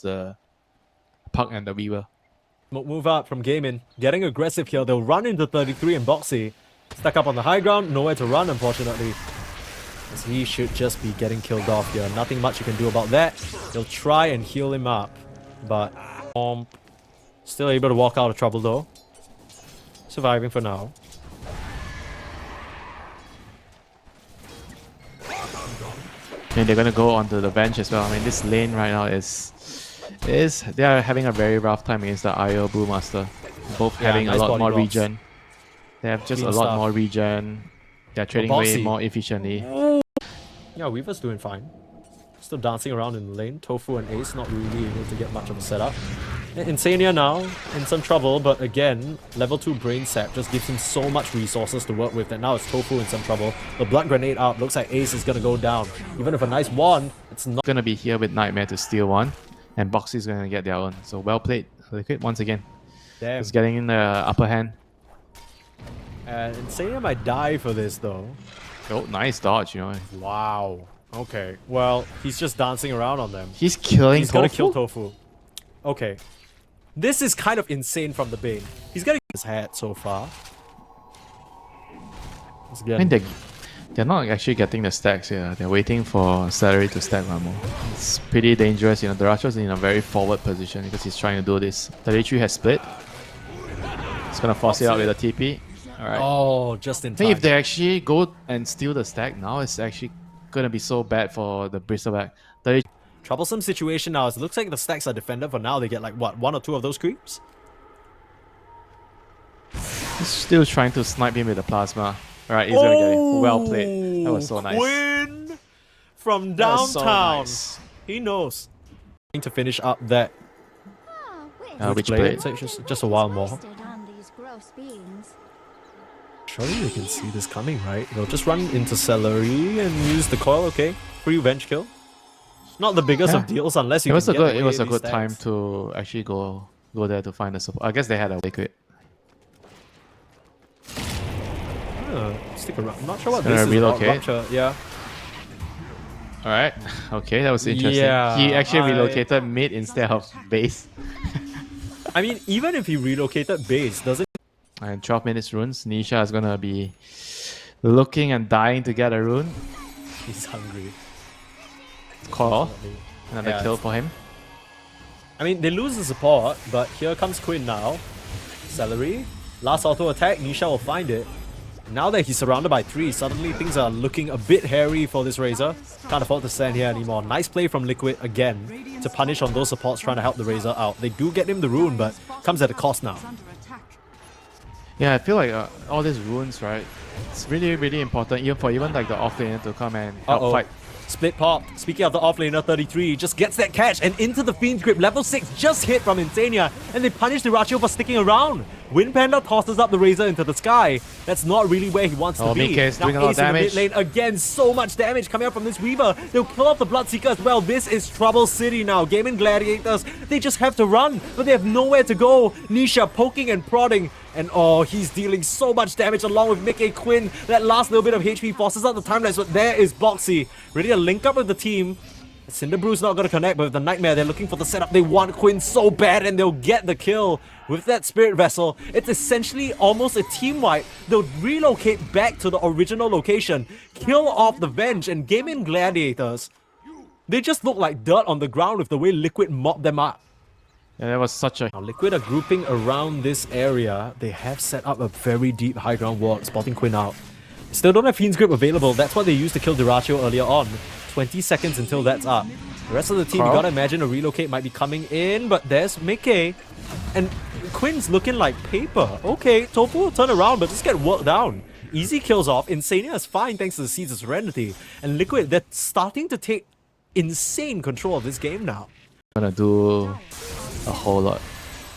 the Puck and the Weaver. Move out from Gaming, getting aggressive here. They'll run into 33 and Boxy. Stuck up on the high ground, nowhere to run unfortunately. As he should just be getting killed off here. Nothing much you can do about that. They'll try and heal him up. But still able to walk out of trouble though. Surviving for now. And they're gonna go onto the bench as well. I mean, this lane right now is they are having a very rough time against the IO Brewmaster. Both having nice a lot body more box. regen. They have just Clean a lot stuff. more regen. They're trading way more efficiently. Yeah, Weaver's doing fine. Still dancing around in the lane. Tofu and Ace not really able to get much of a setup. Insania now in some trouble, but again, level 2 Brain Sap just gives him so much resources to work with that now it's Tofu in some trouble. The Blood Grenade out, looks like Ace is gonna go down. Even with a nice wand, it's not Gonna be here with Nightmare to steal one, and Boxy's gonna get their own. So well played, Liquid once again. damn. It's getting in the upper hand. And Insania might die for this though. Oh, nice dodge, you know. Wow. Okay. Well, he's just dancing around on them. He's killing He's Tofu. gonna kill Tofu. Okay. This is kind of insane from the Bane. He's getting his hat so far. I mean, they're not actually getting the stacks here. They're waiting for Celery to stack one more. It's pretty dangerous. You know, Duracho's in a very forward position because he's trying to do this. 33 has split. He's gonna force it out with a TP. Alright. Oh, just in I time. think if they actually go and steal the stack now, it's actually gonna be so bad for the Bristleback. 30 Troublesome situation now. It looks like the stacks are defended for now. They get like, what, 1 or 2 of those creeps? He's still trying to snipe him with the plasma. Alright, he's gonna get it. Well played. That was so nice. Quinn from That was so downtown. nice. He knows. To finish up that Which play. blade? It's just a while more. Surely they can see this coming, right? They'll just run into Celery and use the coil, okay? Free revenge kill. Not the biggest of deals unless you It was can a get good. away It was a with good these time stacks. to actually go there to find the support. I guess they had a Liquid. Stick around. I'm not sure what Gonna this relocate. is about. Rupture, yeah. Alright, okay, that was interesting. Yeah, He actually relocated mid instead of base. I mean, even if he relocated base, doesn't And 12 minutes runes. Nisha is gonna be looking and dying to get a rune. he's hungry. Call. Another Yeah, kill for him. I mean, they lose the support, but here comes Quinn now. Celery. Last auto attack, Nisha will find it. Now that he's surrounded by 3, suddenly things are looking a bit hairy for this Razor. Can't afford to stand here anymore. Nice play from Liquid again to punish on those supports trying to help the Razor out. They do get him the rune, but comes at a cost now. Yeah, I feel like all these runes, right? It's really, really important even like the offlaner to come and help fight. Split pop. Speaking of the offlaner, 33 just gets that catch and into the Fiend's Grip. Level 6 just hit from Insania and they punish Duracho for sticking around. Wind Panda tosses up the Razor into the sky. That's not really where he wants to be. Mike is doing a lot of Ace in the damage. mid lane again. So much damage coming up from this Weaver. They'll kill off the Bloodseeker as well. This is Trouble City now. Gaming Gladiators. They just have to run, but they have nowhere to go. Nisha poking and prodding. And oh, he's dealing so much damage along with Mickey Quinn. That last little bit of HP forces out the timelines, but there is Boxy. Ready to link up with the team. Cinderbrew's not going to connect, but with the Nightmare, they're looking for the setup. They want Quinn so bad, and they'll get the kill with that Spirit Vessel. It's essentially almost a team wipe. They'll relocate back to the original location, kill off the Venge, and Gaming Gladiators. They just look like dirt on the ground with the way Liquid mopped them up. Yeah, that was such a... Now, Liquid are grouping around this area. They have set up a very deep high ground wall, spotting Quinn out. Still don't have Fiend's Grip available. That's what they used to kill Duracho earlier on. 20 seconds until that's up. The rest of the team, you gotta imagine a relocate might be coming in, but there's Mickey. And Quinn's looking like paper. Okay, Tofu will turn around, but just get worked down. Easy kills off. Insania is fine thanks to the Seeds of Serenity. And Liquid, they're starting to take insane control of this game now. Gonna do a whole lot.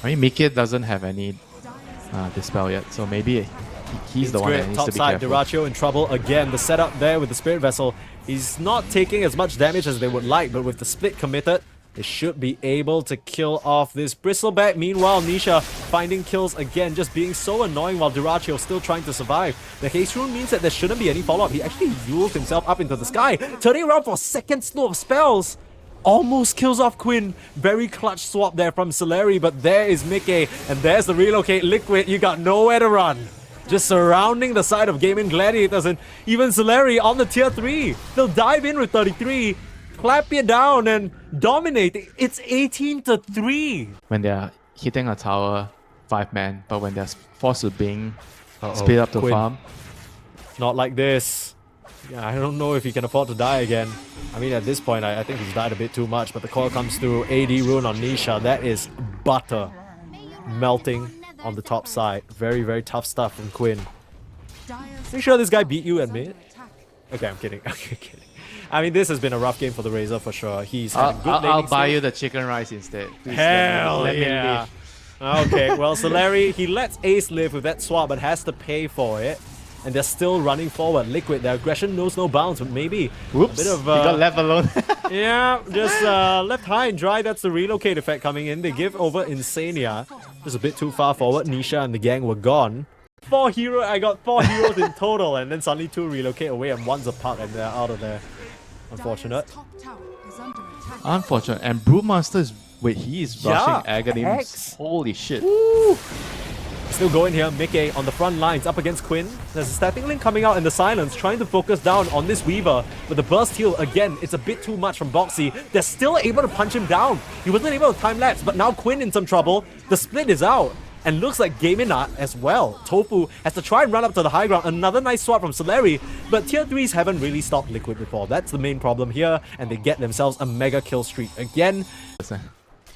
I mean, Mickey doesn't have any dispel yet, so maybe he's the one that needs to be Topside, careful. Duracho in trouble again. The setup there with the Spirit Vessel. He's not taking as much damage as they would like, but with the split committed, they should be able to kill off this Bristleback. Meanwhile, Nisha finding kills again, just being so annoying while Duracho still trying to survive. The haste rune means that there shouldn't be any follow-up. He actually Yuled himself up into the sky, turning around for a second slew of spells. almost kills off Quinn. Very clutch swap there from Soleri, but there is Mickey, and there's the relocate. Liquid, you got nowhere to run. Just surrounding the side of Gaming Gladiators, and even Soleri on the tier 3. They'll dive in with 33, clap you down and dominate. It's 18-3. When they're hitting a tower, 5-man, but when they're forced to Bing, split up to Quinn. farm. Not like this. Yeah, I don't know if he can afford to die again. I mean, at this point, I think he's died a bit too much, but the coil comes through. AD rune on Nisha. That is butter melting on the top side. Very, very tough stuff from Quinn. Make sure this guy beat you at mid. Okay, I'm kidding. Okay, kidding. I mean, this has been a rough game for the Razor for sure. He's had a good I'll laning buy skill. you the chicken rice instead. Please Hell let me yeah. live. Okay, well, Soleri, he lets Ace live with that swap, but has to pay for it. And they're still running forward. Liquid, their aggression knows no bounds, but maybe Whoops, a bit of... he got left alone. yeah, just left high and dry. That's the relocate effect coming in. They give over Insania. Just a bit too far forward. Nisha and the gang were gone. I got 4 heroes in total, and then suddenly 2 relocate away and 1's a puck, and they're out of there. Unfortunate. Unfortunate. And Brewmaster is... Wait, he is rushing Aghanim's. X. Holy shit. Woo. Still going here, Mickey on the front lines up against Quinn. There's a static link coming out in the silence, trying to focus down on this Weaver. But the burst heal, again, it's a bit too much from Boxy. They're still able to punch him down. He wasn't able to time lapse, but now Quinn in some trouble. The split is out. And looks like Gaminat as well. Tofu has to try and run up to the high ground. Another nice swap from Soleri. But tier 3s haven't really stopped Liquid before. That's the main problem here. And they get themselves a mega kill streak again.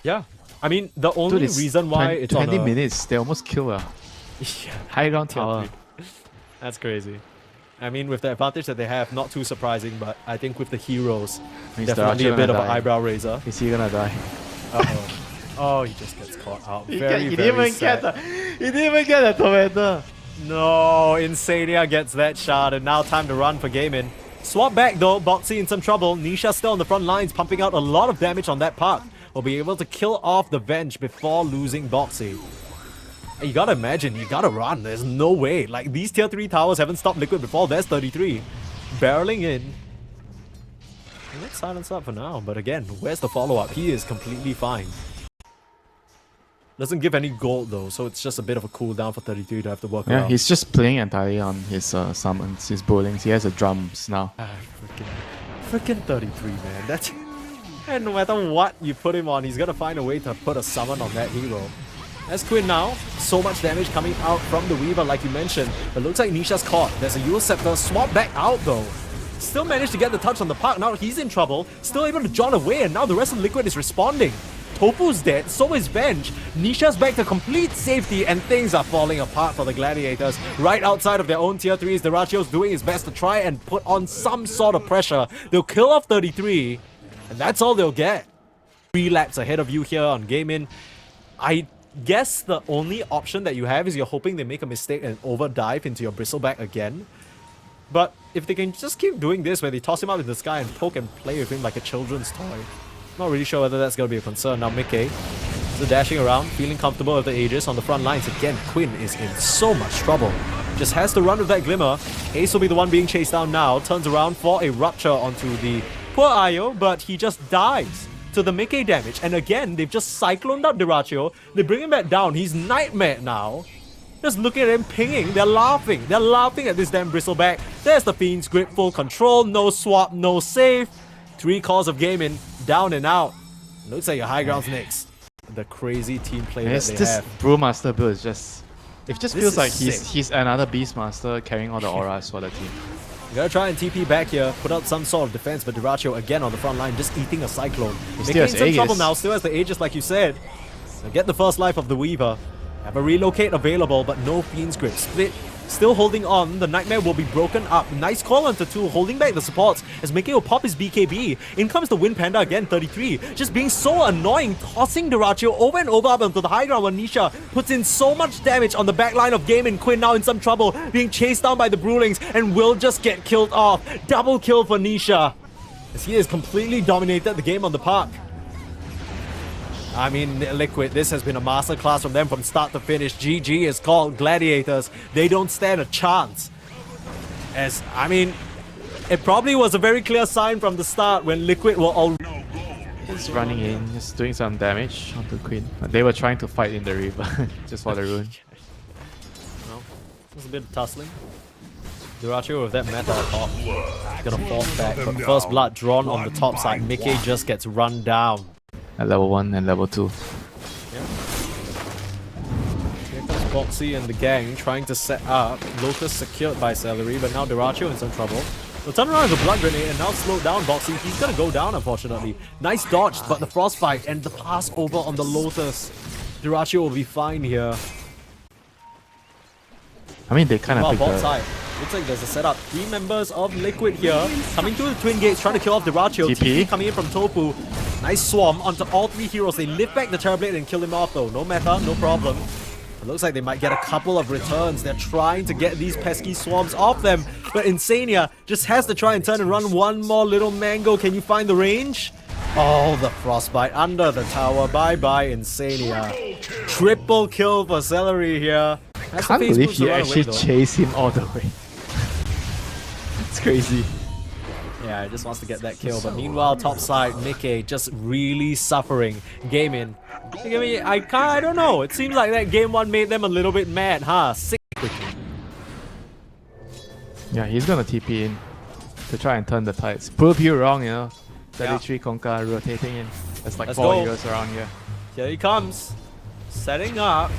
Yeah. I mean, the only reason why it's 20 on a... minutes, they almost kill her. Yeah. High ground tower. That's crazy. I mean, with the advantage that they have, not too surprising, but I think with the heroes, definitely a bit of an eyebrow raiser. Is he gonna die? Uh-oh. Oh, he just gets caught out. He Very, didn't very even get sad. he didn't even get the tormentor. No, Insania gets that shot, and now time to run for Gaming. Swap back though, Boxy in some trouble. Nisha still on the front lines, pumping out a lot of damage on that puck. Will be able to kill off the Venge before losing Boxy. You gotta imagine, you gotta run. There's no way. Like, these tier 3 towers haven't stopped Liquid before. There's 33. Barreling in. Let's silence up for now. But again, where's the follow-up? He is completely fine. Doesn't give any gold though, so it's just a bit of a cooldown for 33 to have to work around. He's just playing entirely on his summons, his bowlings. He has the drums now. Freaking 33, man. That's... And no matter what you put him on, he's gonna find a way to put a summon on that hero. As Quinn now, so much damage coming out from the Weaver like you mentioned. It looks like Nisha's caught. There's a Yule Scepter, swap back out though. Still managed to get the touch on the puck. Now he's in trouble. Still able to john away, and now the rest of Liquid is responding. Tofu's dead, so is Venge. Nisha's back to complete safety, and things are falling apart for the Gladiators. Right outside of their own tier 3s, Derachio's doing his best to try and put on some sort of pressure. They'll kill off 33, and that's all they'll get. 3 laps ahead of you here on Gaming. I guess the only option that you have is you're hoping they make a mistake and overdive into your Bristleback again. But if they can just keep doing this where they toss him out in the sky and poke and play with him like a children's toy, not really sure whether that's going to be a concern. Now Mickey is dashing around, feeling comfortable with the Aegis on the front lines. Again, Quinn is in so much trouble. Just has to run with that Glimmer. Ace will be the one being chased down now. Turns around for a Rupture onto the poor Io, but he just dies to the Mickey damage. And again, they've just cycloned up Derachio. They bring him back down. He's Nightmare now. Just looking at him pinging. They're laughing. They're laughing at this damn Bristleback. There's the Fiend's Grip, full control. No swap, no save. 3 calls of Gaming, down and out. Looks like your high ground's next. The crazy team play that they this have. Brewmaster build is just... It just This feels is like sick. he's another Beastmaster carrying all the auras for the team. You gotta try and TP back here, put out some sort of defense, but Derachio again on the front line, just eating a Cyclone. Making has some trouble Aegis. now, still has the Aegis like you said. They'll get the first life of the Weaver. Have a relocate available, but no Fiend's Grip. Split, still holding on. The Nightmare will be broken up. Nice call onto 2, holding back the supports as Mickey will pop his BKB. In comes the Wind Panda again, 33. Just being so annoying, tossing Derachio over and over up onto the high ground when Nisha puts in so much damage on the back line of Game, and Quinn now in some trouble, being chased down by the Brewlings and will just get killed off. Double kill for Nisha as he has completely dominated the game on the park. I mean, Liquid, this has been a masterclass from them from start to finish. GG is called. Gladiators, they don't stand a chance. I mean, it probably was a very clear sign from the start when Liquid were all... Just running in, just doing some damage onto Queen. They were trying to fight in the river, just for the rune. No, there's a bit of tussling. Duracho with that meta on top. Gonna fall back, but first blood drawn on the top side. Mickey just gets run down. At level 1 and level 2. Yeah. Here comes Boxy and the gang trying to set up. Lotus secured by Celery, but now Duracho in some trouble. They'll turn around with a blood grenade and now slow down Boxy. He's gonna go down, unfortunately. Nice dodge, but the frostbite and the pass over on the Lotus. Duracho will be fine here. I mean, they kind of picked bot the... side. Looks like there's a setup. 3 members of Liquid here. Coming through the twin gates, trying to kill off Duracho. TP coming in from Tofu. Nice swarm onto all 3 heroes. They lift back the Terrorblade and kill him off though. No meta, no problem. It looks like they might get a couple of returns. They're trying to get these pesky swarms off them. But Insania just has to try and turn and run one more little mango. Can you find the range? Oh, the frostbite under the tower. Bye-bye, Insania. Triple kill for Celery here. I can't believe you actually chase him all the way. It's crazy. Yeah, he just wants to get that kill. But meanwhile, top side, Mickey just really suffering. Game in. I don't know. It seems like that game 1 made them a little bit mad, huh? Sick quickly. Yeah, he's gonna TP in to try and turn the tides. Prove you wrong, you know. 33 Konka rotating in. There's like 4 heroes around here. Here he comes. Setting up.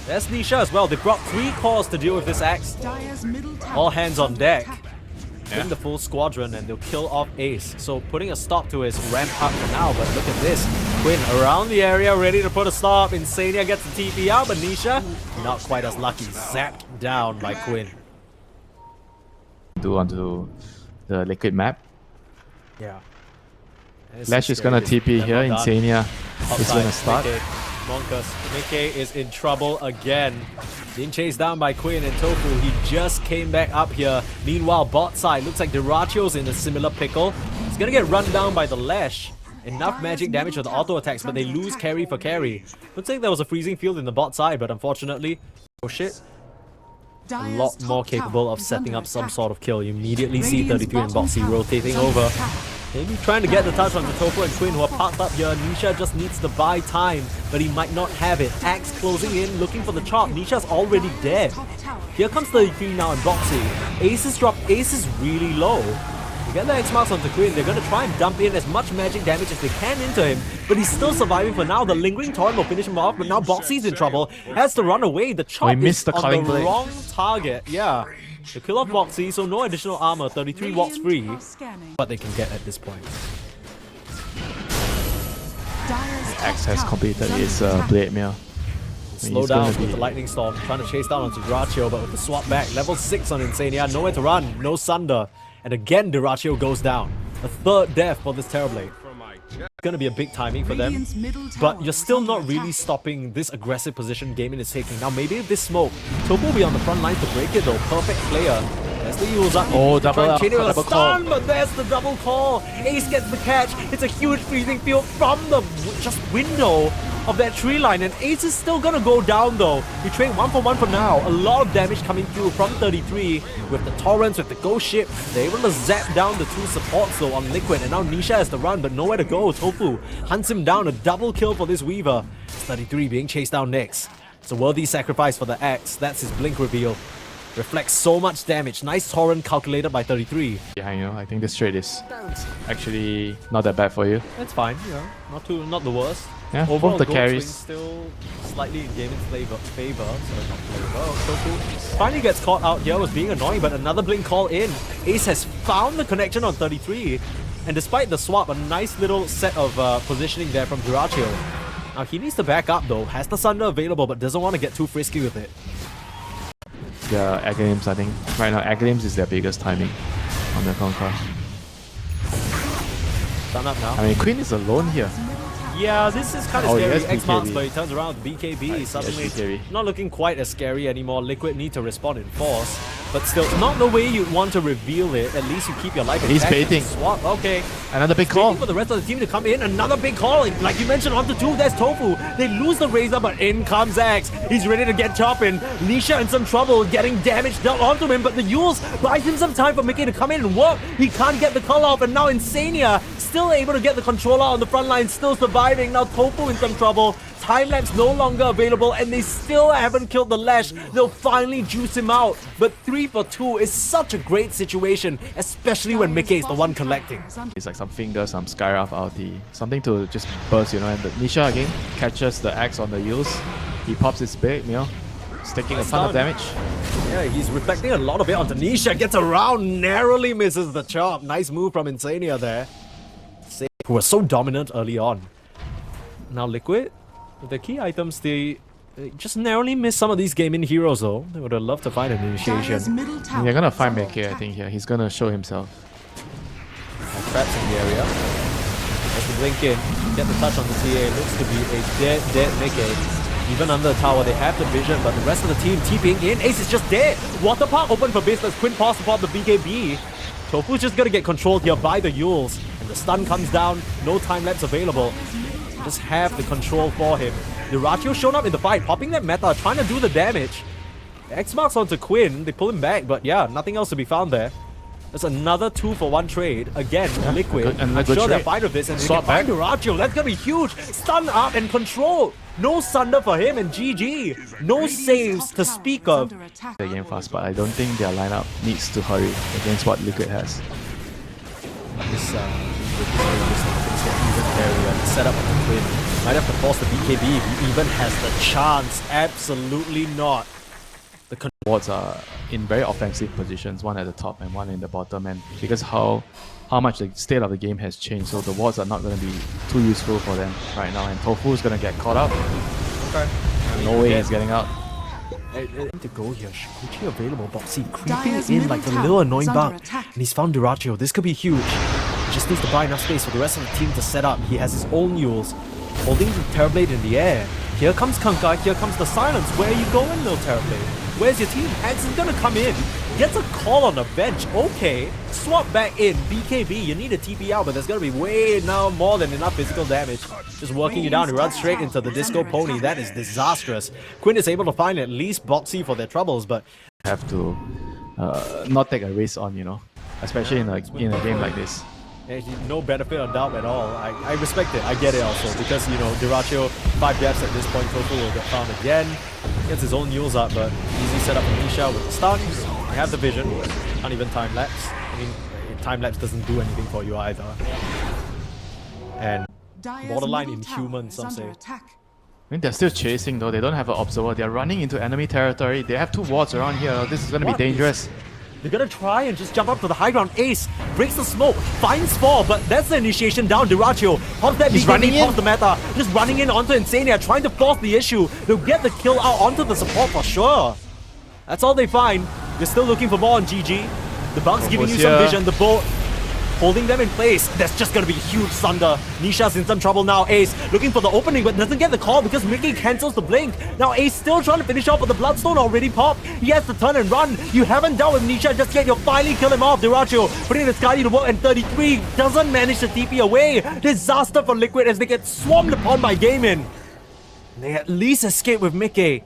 There's Nisha as well. They brought 3 cores to deal with this axe. All hands on deck. In the full squadron, and they'll kill off Ace. So putting a stop to his ramp up for now. But look at this. Quinn around the area, ready to put a stop. Insania gets the TP out, but Nisha not quite as lucky. Zapped down by Quinn. Do onto the Liquid map. Yeah. Lash is gonna TP here. Insania is gonna start. Monkus. Mickey is in trouble again. Being chased down by Quinn and Tofu. He just came back up here. Meanwhile, bot side looks like Duracho's in a similar pickle. He's gonna get run down by the Lash. Enough magic damage with the auto attacks, but they lose carry for carry. Looks like there was a freezing field in the bot side, but unfortunately, oh shit. A lot more capable of setting up some sort of kill. You immediately see 33 and Boxy rotating over. Maybe trying to get the touch on the Tofu and Quinn who are parked up here. Nisha just needs to buy time, but he might not have it. Axe closing in, looking for the chop. Nisha's already dead. Here comes 33 now and Boxy. Ace is dropped. Ace is really low. You get the X marks onto Quinn. They're going to try and dump in as much magic damage as they can into him, but he's still surviving for now. The lingering torrent will finish him off, but now Boxy's in trouble. Has to run away. The chop is on the wrong target. Yeah. The kill off Boxy, so no additional armor. 33 walks free, but they can get at this point. Axe has completed his Blade Mail. Slow down with the Lightning Storm, trying to chase down onto Duracho, but with the swap back, level 6 on Insania, nowhere to run, no Sunder. And again, Duracho goes down. A 3rd death for this Terrorblade. It's gonna be a big timing for them, but you're still not really stopping this aggressive position Gaming is taking. Now maybe with this smoke, Topo will be on the front line to break it though. Perfect player. There's the use up. Oh, double stun, but there's the double call. Ace gets the catch. It's a huge freezing field from the just window of that tree line, and Ace is still gonna go down though. We trade 1 for 1 for now. A lot of damage coming through from 33 with the torrents, with the ghost ship. They're able to zap down the 2 supports though on Liquid, and now Nisha has to run, but nowhere to go. Tofu hunts him down. A double kill for this Weaver. 33 being chased down next. It's a worthy sacrifice for the axe. That's his blink reveal. Reflects so much damage. Nice torrent calculated by 33. Behind you, I think this trade is actually not that bad for you. That's fine, you know, not the worst. Yeah, overall, both the carries still slightly in Gaming's favor. Sorry, not favor. Tofu finally gets caught out here, was being annoying, but another blink call in. Ace has found the connection on 33, and despite the swap, a nice little set of positioning there from Duracho. Now he needs to back up though. Has the Sunder available, but doesn't want to get too frisky with it. The Aghanim's, I think right now Aghanim's is their biggest timing on the Conquer. Done up now. I mean, Queen is alone here. Yeah, this is kind of scary. X marks, but he turns around with BKB. Suddenly, not looking quite as scary anymore. Liquid need to respond in force. But still, not the way you want to reveal it. At least you keep your life intact. He's baiting. Swap, okay. Another big call. Waiting for the rest of the team to come in. Another big call. Like you mentioned, onto 2, there's Tofu. They lose the Razor, but in comes Axe. He's ready to get chopping. Nisha in some trouble, getting damage dealt onto him, but the Yules buys him some time for Mickey to come in and work. He can't get the call off, and now Insania still able to get the controller on the front line, still surviving. Now Tofu in some trouble. Time lapse no longer available, and they still haven't killed the Lash. They'll finally juice him out. But 3 for 2 is such a great situation, especially when Mickey is the one collecting. It's like some finger, some Skyraf ulti, something to just burst, you know. And the Nisha again catches the axe on the Yules. He pops his bait, you know. It's taking a ton of damage. Yeah, he's reflecting a lot of it onto Nisha. Gets around, narrowly misses the chop. Nice move from Insania there. Who was so dominant early on. Now Liquid, with the key items, they just narrowly missed some of these gaming heroes though. They would have loved to find an initiation. They're gonna find Mickey, I think, here. He's gonna show himself. Traps in the area. As the blink in, get the touch on the TA. Looks to be a dead Mickey. Even under the tower, they have the vision, but the rest of the team TPing in. Ace is just dead. Water Park open for business. Quinn pass to pop the BKB. Tofu's just gonna get controlled here by the Yules. And the stun comes down. No time lapse available. Just have the control for him. Duratio shown up in the fight, popping that meta, trying to do the damage. X marks onto Quinn. They pull him back, but yeah, nothing else to be found there. There's another 2 for 1 trade. Again, Liquid. I'm sure they're fine with this, and they can find Duratio. That's gonna be huge. Stun up and control. No Sunder for him, and GG. No saves to speak of. The game fast, but I don't think their lineup needs to hurry against what Liquid has. This set up on the Quinn. Might have to force the BKB if he even has the chance. Absolutely not. The wards are in very offensive positions, one at the top and one in the bottom, and because how much the state of the game has changed, so the wards are not going to be too useful for them right now, and Tofu is going to get caught up. Okay. No way he's getting out. To go here, Shikuchi available, Boxy creeping in like the little annoying bug, and he's found Duratio. This could be huge. He just needs to buy enough space for the rest of the team to set up. He has his own Yules, holding the Terrorblade in the air. Here comes Kanka, here comes the silence. Where are you going, little Terrorblade? Where's your team? Axe is gonna come in. Gets a call on the bench. Okay. Swap back in. BKB, you need a TP out, but there's gonna be way now more than enough physical damage. Just working you down. He runs straight into the Disco Pony. That is disastrous. Quinn is able to find at least Boxy for their troubles, but have to not take a risk on, you know, especially in a game like this. No benefit or doubt at all. I respect it. I get it also because, you know, Duratio 5 deaths at this point. Tofu will get found again. Gets his own Yules up, but easy setup for Nisha with the stuns. They have the vision. Can't even time lapse. I mean, time lapse doesn't do anything for you either. And borderline inhuman, some say. I mean, they're still chasing though. They don't have an observer. They're running into enemy territory. They have 2 wards around here. This is going to be dangerous. They're gonna try and just jump up to the high ground. Ace breaks the smoke, finds 4, but that's the initiation down. Duratio pops that BKB, pops the meta, just running in onto Insania, trying to force the issue. They'll get the kill out onto the support for sure. That's all they find. They're still looking for more on GG. The Bug's giving you some vision. The boat holding them in place. That's just gonna be huge thunder. Nisha's in some trouble now. Ace looking for the opening, but doesn't get the call because Mickey cancels the blink. Now Ace still trying to finish off, but the Bloodstone already popped. He has to turn and run. You haven't dealt with Nisha just yet. You'll finally kill him off. Duratio putting the Sky to work, and 33 doesn't manage to TP away. Disaster for Liquid as they get swarmed upon by Gaimin. They at least escape with Mickey.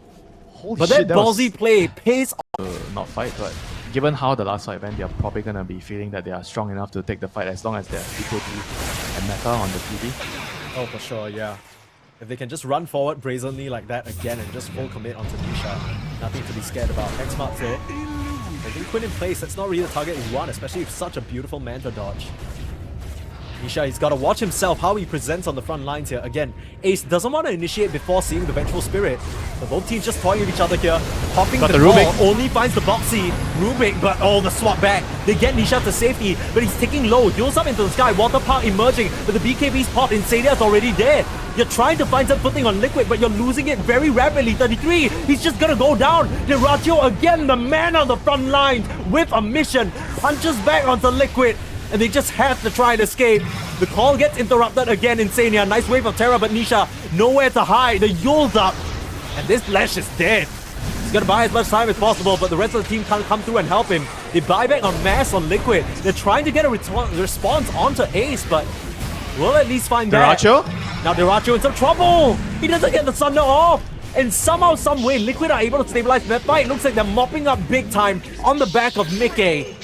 But that ballsy play pays off. Not fight, but given how the last fight went, they're probably going to be feeling that they are strong enough to take the fight as long as they're BKB and meta on the TV. Oh, for sure, yeah. If they can just run forward brazenly like that again and just full commit onto Nisha, nothing to be scared about. X-Mark though, I think Quinn in place, that's not really the target he wants, especially with such a beautiful Manta dodge. Nisha, he's got to watch himself, how he presents on the front lines here. Again, Ace doesn't want to initiate before seeing the Vengeful Spirit. But both teams just toying with each other here. Popping the ball, only finds the Boxy. Rubik, but oh, the swap back. They get Nisha to safety, but he's taking low. Yules up into the sky. Water Park emerging, but the BKB's pop. Insania's already dead. You're trying to find some footing on Liquid, but you're losing it very rapidly. 33, he's just gonna go down. Duratio again, the man on the front lines with a mission. Punches back onto Liquid. And they just have to try and escape. The call gets interrupted again. Insania, nice wave of terror, but Nisha nowhere to hide. The Yule's up, and this Lash is dead. He's gonna buy as much time as possible, but the rest of the team can't come through and help him. They buy back en masse on Liquid. They're trying to get a response onto Ace, but we'll at least find that. Deracho? Now Deracho in some trouble! He doesn't get the Thunder off! And somehow, some way, Liquid are able to stabilize that fight. Looks like they're mopping up big time on the back of Mickey.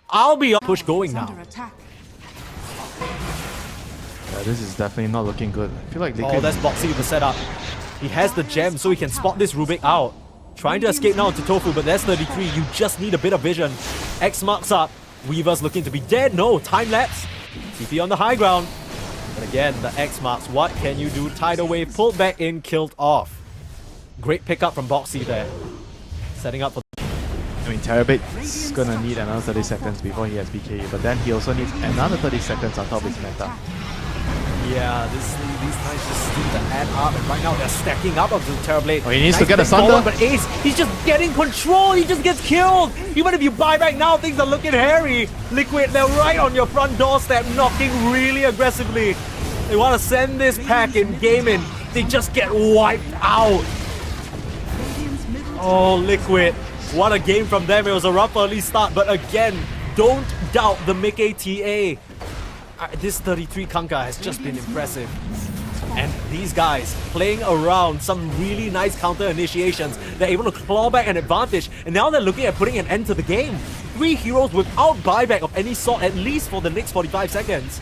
I'll be push going now. Yeah, this is definitely not looking good. I feel like Liquid... Oh, that's Boxy with the setup. He has the gem so he can spot this Rubik out. Trying to escape now into Tofu, but there's 33. You just need a bit of vision. X marks up. Weaver's looking to be dead. No, time lapse. TP on the high ground. But again, the X marks. What can you do? Tidal wave pulled back in, killed off. Great pickup from Boxy there. Setting up for... I mean, Terabit's gonna need another 30 seconds before he has BKE, but then he also needs another 30 seconds on top of his meta. Yeah, these times just seem to add up, and right now they're stacking up onto the Terrorblade. Oh, he needs nice to get a big forward, Sunder. But Ace, he's just getting control. He just gets killed. Even if you buy back now, things are looking hairy. Liquid, they're right on your front doorstep, knocking really aggressively. They want to send this pack in gaming. They just get wiped out. Oh, Liquid. What a game from them. It was a rough early start, but again, don't doubt the Mickey TA. This 33 Kanka has just been impressive. And these guys playing around some really nice counter initiations. They're able to claw back an advantage, and now they're looking at putting an end to the game. 3 heroes without buyback of any sort, at least for the next 45 seconds.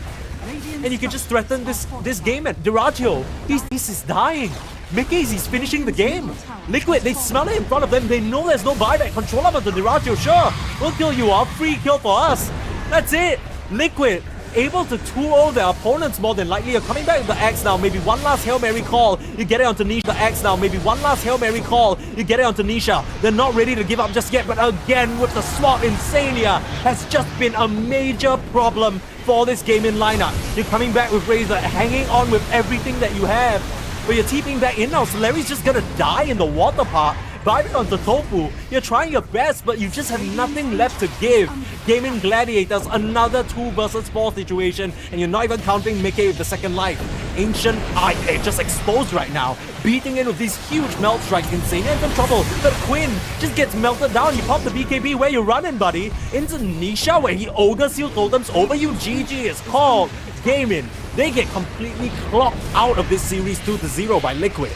And you can just threaten this game at Deracho. This is dying. Mickey's, he's finishing the game. Liquid, they smell it in front of them. They know there's no buyback. Control up onto Deracho, sure. We'll kill you off. Free kill for us. That's it. Liquid, able to 2-0 their opponents more than likely. You're coming back with the X now. Maybe one last Hail Mary call. You get it onto Nisha. The X now. Maybe one last Hail Mary call. You get it onto Nisha. They're not ready to give up just yet. But again, with the swap, Insania has just been a major problem for this gaming lineup. You're coming back with Razor, hanging on with everything that you have. But you're TPing back in now. So Larry's just gonna die in the water park. Biting onto Tofu, you're trying your best, but you just have nothing left to give. Gaming Gladiators, another 2 versus 4 situation, and you're not even counting Mickey with the second life. Ancient Eye, just exposed right now, beating in with these huge melt strikes. Insane and some trouble, but Quinn just gets melted down. You pop the BKB, where you running, buddy? Into Nisha, where he Ogre Seal Totems over you. GG is called. Gaming, they get completely clocked out of this series 2-0 by Liquid.